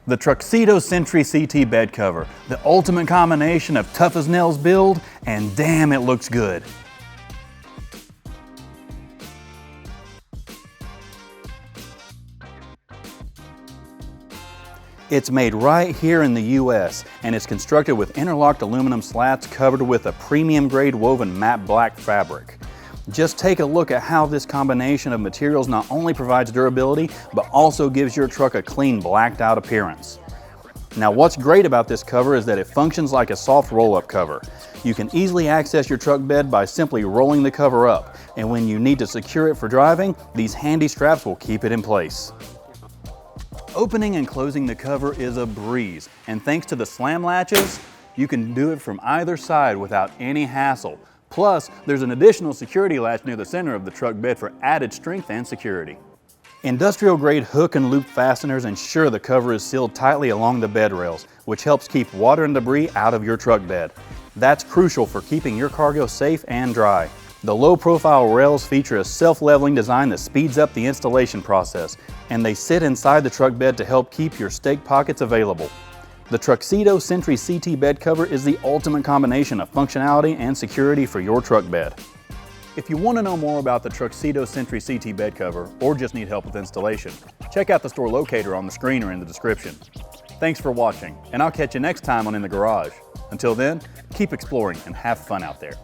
The TruXedo Sentry CT bed cover, the ultimate combination of tough as nails build and damn it looks good. It's made right here in the US and it's constructed with interlocked aluminum slats covered with a premium grade woven matte black fabric. Just take a look at how this combination of materials not only provides durability, but also gives your truck a clean, blacked out appearance. Now what's great about this cover is that it functions like a soft roll-up cover. You can easily access your truck bed by simply rolling the cover up, and when you need to secure it for driving, these handy straps will keep it in place. Opening and closing the cover is a breeze, and thanks to the slam latches, you can do it from either side without any hassle. Plus, there's an additional security latch near the center of the truck bed for added strength and security. Industrial grade hook and loop fasteners ensure the cover is sealed tightly along the bed rails, which helps keep water and debris out of your truck bed. That's crucial for keeping your cargo safe and dry. The low-profile rails feature a self-leveling design that speeds up the installation process, and they sit inside the truck bed to help keep your stake pockets available. The TruXedo Sentry CT bed cover is the ultimate combination of functionality and security for your truck bed. If you want to know more about the TruXedo Sentry CT bed cover, or just need help with installation, check out the store locator on the screen or in the description. Thanks for watching, and I'll catch you next time on In the Garage. Until then, keep exploring and have fun out there.